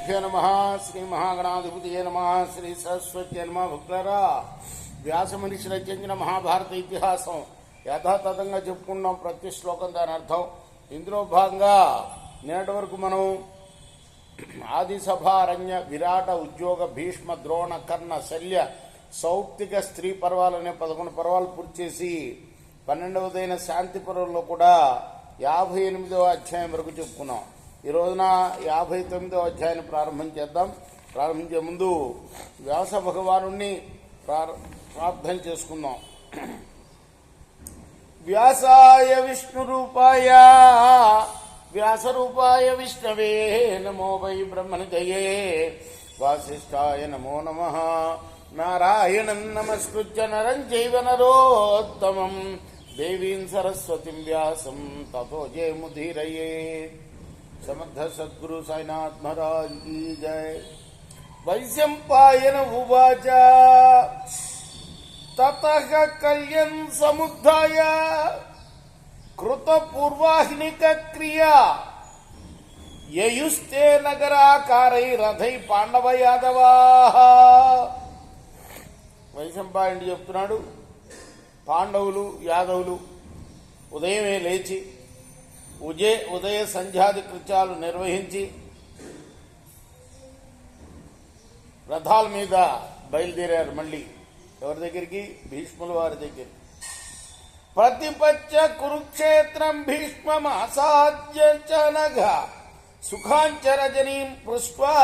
శ్రీగురుభ్యో నమ. శ్రీ మహాగణాధిపతియే నమ. శ్రీ సరస్వతి నమ. భక్తులారా, వ్యాస మనిషి రచించిన మహాభారత ఇతిహాసం యథాతథంగా చెప్పుకున్నాం. ప్రతి శ్లోకం దాని అర్థం. ఇందులో భాగంగా నేటి వరకు మనం ఆదిసభ, అరణ్య, విరాట, ఉద్యోగ, భీష్మ, ద్రోణ, కర్ణ, శల్య, సౌప్తిక, స్త్రీ పర్వాలనే 11 పర్వాలు పూర్తి చేసి 12వదైన శాంతి పర్వంలో కూడా 58వ అధ్యాయం వరకు చెప్పుకున్నాం. ఈ రోజున 59వ అధ్యాయాన్ని ప్రారంభం చేద్దాం. ప్రారంభించే ముందు వ్యాస భగవానుణ్ణి ప్రార్థన చేసుకుందాం. వ్యాసాయ విష్ణురూపాయ వ్యాసరూపాయ విష్ణవే నమో వై బ్రహ్మనిధయే వాసిష్ఠాయ నమో నమః. నారాయణం నమస్కృత్య నరం చైవ నరోత్తమం దేవీం సరస్వతిం వ్యాసం తతో జయముదీరయే. సమర్థ సద్గురు సాయినాథ్ మహారాజ్ కీ జయ. వైశంపాయన ఉవాచ తతః కళ్యం సముద్ధాయ కృత పూర్వాహ్నిక క్రియా యయుస్తే నగరాకారై రథై పాండవ యాదవా. వైశంపాయనుడు చెప్తున్నాడు, పాండవులు యాదవులు ఉదయమే లేచి ఉదయ సంధ్యాది కృత్యాలు నిర్వహించి రథాల మీద బయలుదేరారు. మళ్ళీ ఎవరి దగ్గరికి? భీష్ముల వారి దగ్గర. ప్రతిపచ్చ కురుక్షేత్రం భీష్మం అసాధ్యనఘ సుఖాంచ రజనీం పృష్ట్వా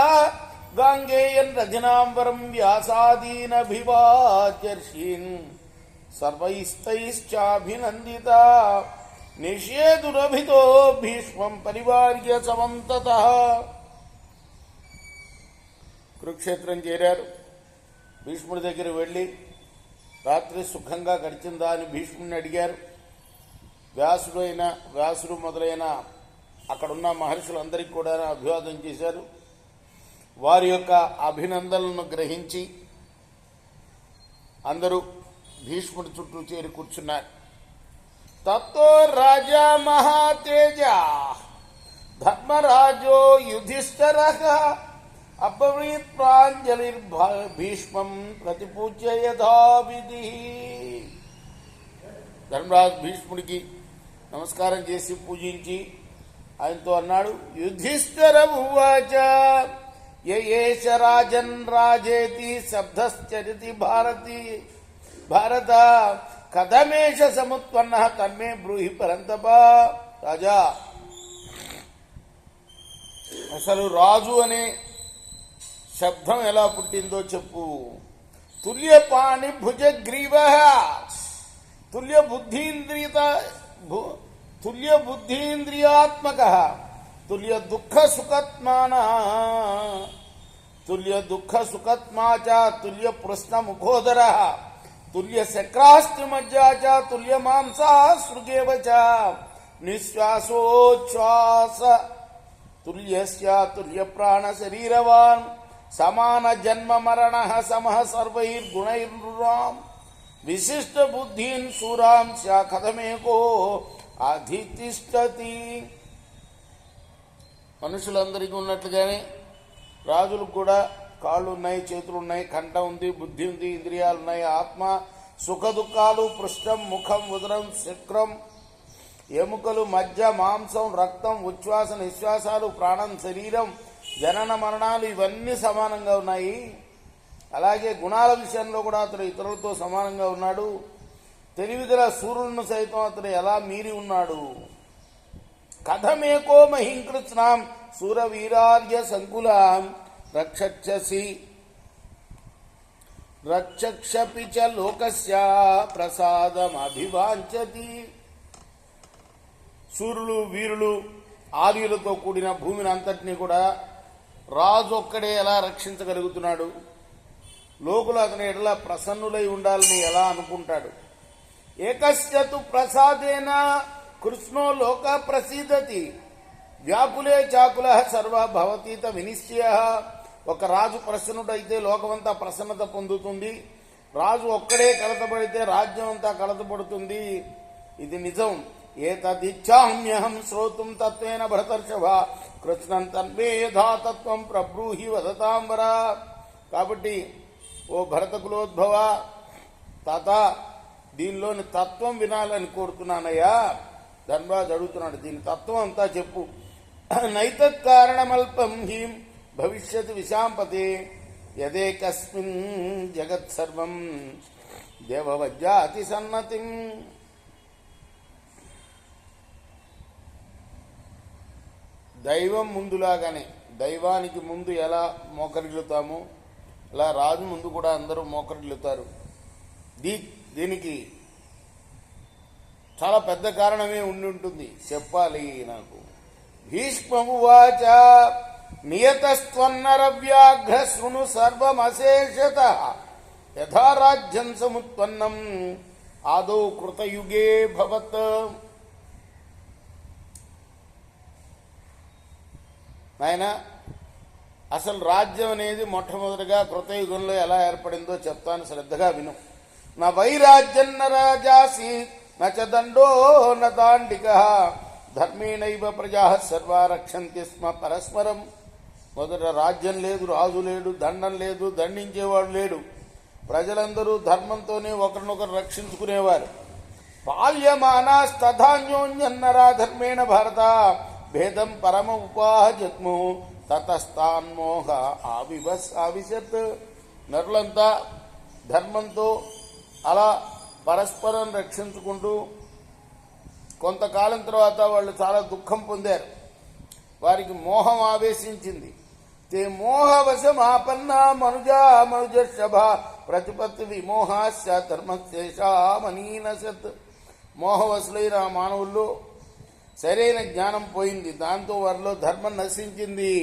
గాంగేయం రజనాంబరం వ్యాసాదీనభివాచర్షీన్ సర్వైస్తైశ్చాభినందిత నిషేధురభితో భీష్మం పరివార్య సమంతతః. కురుక్షేత్రం చేరారు. భీష్ముడి దగ్గర వెళ్ళి రాత్రి సుఖంగా గడిచిందా అని భీష్ముడిని అడిగారు. వ్యాసుడు మొదలైన అక్కడున్న మహర్షులందరికీ కూడా అభివాదం చేశారు. వారి యొక్క అభినందనలను గ్రహించి అందరూ భీష్ముడి చుట్టూ చేరి కూర్చున్నారు. తతో రాజా మహాతేజ ధర్మరాజో యుధిష్ఠిరః అబ్రవీత్ ప్రాంజలిర్భీష్మం ప్రతిపూజ్య యథావిధి. ధర్మరాజు భీష్ముడికి నమస్కారం చేసి పూజించి ఆయనతో అన్నాడు, యుధిష్ఠిర ఉవాచ యేష రాజన్ రాజేతి శబ్దశ్చరితి భారత కథమేష సముత్పన్న తన్మే బ్రూహి పరంతప. రాజా, అసలు రాజు అనే శబ్దం ఎలా పుట్టిందో చెప్పు. తుల్యపాణి భుజగ్రీవ తుల్య బుద్ధీంద్రియాత్మక తుల్య దుఃఖ సుఖత్మా చ తుల్య పృష్ణ ముఖోదర తుల్య శక్రాస్తి మజ్జా చ తుల్య మాంసా సృగేవ చ నిశ్వాసోచ్ఛ్వాస తుల్యస్య తుల్య ప్రాణ శరీరవాన్ సమాన జన్మ మరణ సమః సర్వైర్గుణైర్నృణాం విశిష్ట బుద్ధిన్ శూరాం కథమేకో అధితిష్టతి. మనుషులందరికీ ఉన్నట్లుగానే రాజులకు కూడా కాళ్ళు ఉన్నాయి, చేతులు ఉన్నాయి, కంఠ ఉంది, బుద్ధి ఉంది, ఇంద్రియాలు ఉన్నాయి. ఆత్మ, సుఖ దుఃఖాలు, పృష్ఠం, ముఖం, ఉదరం, శక్రం, ఎముకలు, మజ్జ, మాంసం, రక్తం, ఉచ్ఛ్వాస నిశ్వాసాలు, ప్రాణం, శరీరం, జనన మరణాలు ఇవన్నీ సమానంగా ఉన్నాయి. అలాగే గుణాల విషయంలో కూడా అతడు ఇతరులతో సమానంగా ఉన్నాడు. తెలివిగల సూర్యులను సైతం అతడు ఎలా మీరి ఉన్నాడు. కథమేకో మహింకృత్స్నాం సూరవీరార్య సంకులాం రక్షక్షపి చ లోకస్య ప్రసాదమభివాంఛతి. సూర్యులు, వీరులు, ఆర్యులతో కూడిన భూమిని అంతటినీ కూడా రాజు ఒక్కడే ఎలా రక్షించగలుగుతున్నాడు? లోకులు అతని ఎడల ప్రసన్నులై ఉండాలని ఎలా అనుకుంటాడు? ఏకస్యతు ప్రసాదేన కృష్ణో లోక ప్రసీదతి వ్యాకులే చాకుల సర్వ భవతీత వినిశ్చయ. ఒక రాజు ప్రసన్నుడైతే లోకమంతా ప్రసన్నత పొందుతుంది. రాజు ఒక్కడే కలతపడితే రాజ్యం అంతా కలతపడుతుంది. ఇది నిజం. ఏతదిచ్ఛామ్యహం శ్రోతుం తత్వేన భరతర్షభ కృష్ణం తన్మే యథాతత్వం ప్రబ్రూహి వదతాంబర. కాబట్టి ఓ భరత కులోద్భవ తాత, దీనిలోని తత్వం వినాలని కోరుతున్నానయ్యా. ధర్మరాజు అడుగుతున్నాడు, దీని తత్వం అంతా చెప్పు. నైతత్ కారణమల్పం హీం భవిష్యత్ విశాంపతే యదేకస్మిన్ జగత్ సర్వం దేవవజ్జాతి సన్నతిం. దైవం ముందులాగానే, దైవానికి ముందు ఎలా మోకరిల్లుతామో అలా రాజు ముందు కూడా అందరూ మోకరిల్లుతారు. దీనికి చాలా పెద్ద కారణమే ఉండి ఉంటుంది, చెప్పాలి నాకు. భీష్మమువాచ నియతస్త్వన్నరవ్యాఘ్ర శృణు సర్వమశేషతః యథా రాజ్యం సముత్పన్నం ఆదౌ కృతయుగే భవత్. నాయన, అసలు రాజ్యం అనేది మొట్టమొదటిగా కృతయుగంలో ఎలా ఏర్పడిందో చెప్తాను, శ్రద్ధగా విను. నా వైరాజ్యం న రాజాసి నచ దండో న దాండికః ధర్మేణైవ ప్రజా సర్వా రక్షంతి స్మ పరస్పరం. మొదట రాజ్యం లేదు, రాజు లేడు, దండం లేదు, దండించేవాడు లేడు. ప్రజలందరూ ధర్మంతోనే ఒకరినొకరు రక్షించుకునేవారు. పాల్యమానాస్తథాన్యోన్యన్నరా ధర్మేణ భారత భేదం పరమ ఉపాహజత్ము తతస్థాన్మోహ ఆవిశత్. నరులంతా ధర్మంతో అలా పరస్పరం రక్షించుకుంటూ కొంతకాలం తర్వాత వాళ్ళు చాలా దుఃఖం పొందారు. వారికి మోహం ఆవేశించింది. తే మోహవశమాపన్న మనుజా మనుజర్షభ ప్రతిపత్తి విమోహాశ ధర్మశేషామనీనశత్. మోహవశులైన మానవుల్లో సరైన జ్ఞానం పోయింది, దాంతో వారిలో ధర్మం నశించింది.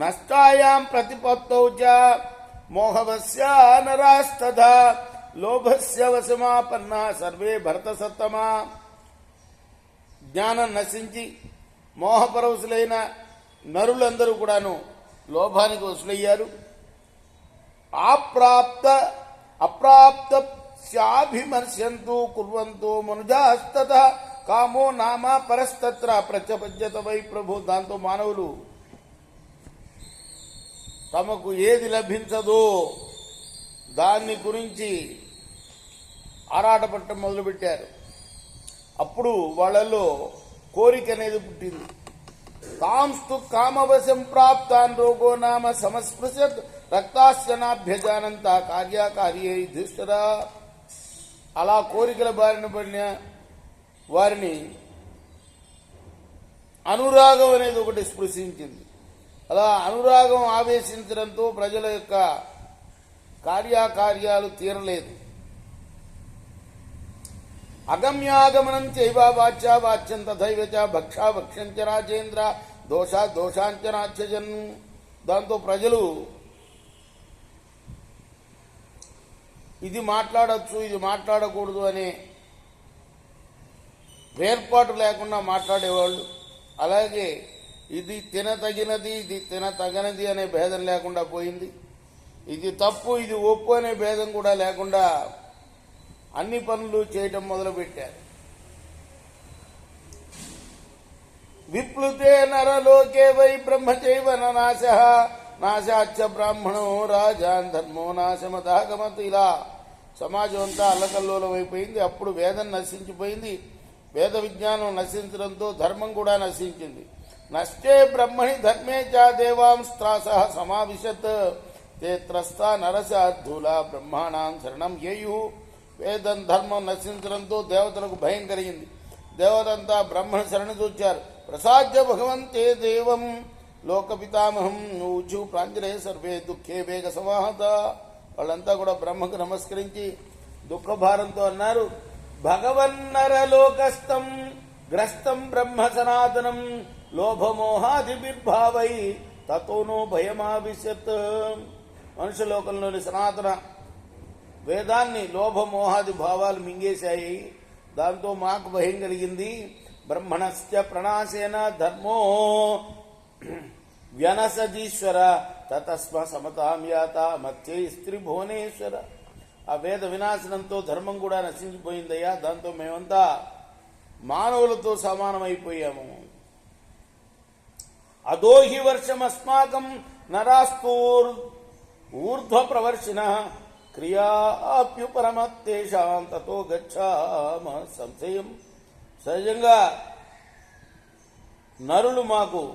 నష్టాయాం ప్రతిపత్తౌ చ మోహవస్య నరాస్తథా లోభస్య వశమాపన్న సర్వే భరత సత్తమా. జ్ఞానం నశించి మోహపరవశులైన నరులందరూ కూడాను లోభానికి వశులయ్యారు. అప్రాప్త్యాభిమర్శంతు కుర్వంతో మనుజాస్తత కామో నామ పరస్తత్ర ప్రత్యపద్యత వై ప్రభు. దాంతో మానవులు తమకు ఏది లభించదో దాన్ని గురించి ఆరాటపడటం మొదలుపెట్టారు. అప్పుడు వాళ్ళల్లో కోరిక అనేది పుట్టింది. కాంస్తు కామవశం ప్రాప్తాన్ రోగో నామ సమస్పృశత్ రక్తాశ్చనాభ్యజానంత కార్యకార్యే యుధిష్ఠిరా. అలా కోరికల బారిన పడిన వారిని అనురాగం అనేది ఒకటి స్పృశించింది. అలా అనురాగం ఆవేశించడంతో ప్రజల యొక్క కార్యాకార్యాలు తీరలేదు. అగమ్యాగమనం చైవ వాచ్యా వాచ్యం తథైవ చ భక్షా భక్ష్యం చ రాజేంద్ర దోషాంచ నాచ్యజన్. దాంతో ప్రజలు ఇది మాట్లాడచ్చు, ఇది మాట్లాడకూడదు అనే వేర్పాటు లేకుండా మాట్లాడేవాళ్ళు. అలాగే ఇది తినతగినది, ఇది తినతగనది అనే భేదం లేకుండా పోయింది. ఇది తప్పు, ఇది ఒప్పు అనే భేదం కూడా లేకుండా అన్ని పనులు చేయటం మొదలుపెట్టారు. విప్లుతే నరలోకే వై బ్రహ్మచైవ నాశః నాశాచ్చ బ్రాహ్మణో రాజాన్ ధర్మో నాశమతాగమత్. ఇలా సమాజం అంతా అల్లకల్లోలమైపోయింది. అప్పుడు వేదం నశించిపోయింది. వేద విజ్ఞానం నశించడంతో ధర్మం కూడా నశించింది. నష్టే బ్రహ్మణి ధర్మే చ దేవాంస్త్రాసః సమావిశత్ తే త్రస్తా నరశార్థుల బ్రహ్మాణాం శరణం యేయు. వేదం ధర్మం నశించడంతో దేవతలకు భయం కలిగింది. దేవతంతా బ్రహ్మను శరణుజొచ్చారు. ప్రసాద్య భగవంతే దేవం లోకపితామహం ఊచు ప్రాంజలే సర్వే దుఃఖే వేగ సమాహత. వాళ్ళంతా కూడా బ్రహ్మకు నమస్కరించి దుఃఖభారంతో అన్నారు, భగవన్నరలోకస్థం గ్రస్తం బ్రహ్మ సనాతనం లోభమోహాదిర్భావై తతోనో భయమావిశత్. మనుష్యలోకంలోని సనాతన వేదాన్ని లోభమోహాది భావాలు మింగేశాయి. దాంతో మాకు భయం కలిగింది. బ్రహ్మణశ్చ ప్రణాశేన ధర్మో వ్యనసజీశ్వర తతస్మ సమతాం యాత మత్యై స్త్రీ భువనేశ్వర. ఆ వేద వినాశనంతో ధర్మం కూడా నశించిపోయిందయ్యా. దాంతో మేమంతా మానవులతో సమానమైపోయాము. అదోహి వర్షమస్మాకం నరాస్తూర్ ఊర్ధ్వ ప్రవర్షిణ క్రియాప్యుపరమత్తేషాం తతో గచ్ఛామ సంశయం. సహజంగా నరులు మాకు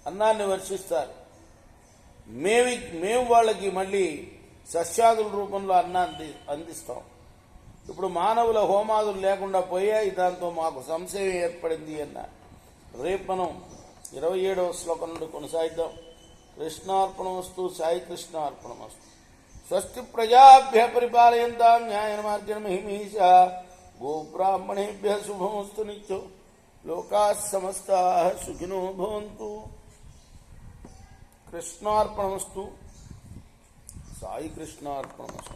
అన్నాన్ని వర్షిస్తారు, మేము వాళ్ళకి మళ్ళీ సస్యాదుల రూపంలో అన్నాన్ని అందిస్తాం. ఇప్పుడు మానవుల హోమాదులు లేకుండా పోయాయి, దాంతో మాకు సంశయం ఏర్పడింది అన్న. రేపు మనం 27వ శ్లోకం నుండి కొనసాగిద్దాం. కృష్ణార్పణమస్తు. సాయి కృష్ణార్పణమస్తు. స్వస్తి ప్రజాభ్య పరిపాలయంతాం న్యాయ మార్గేణ మహిమీషా. గోబ్రాహ్మణేభ్య శుభమస్తు నిత్యం. లోకాః సమస్తాః సుఖినో భవంతు. కృష్ణార్పణమస్తు. సాయి కృష్ణార్పణమస్తు.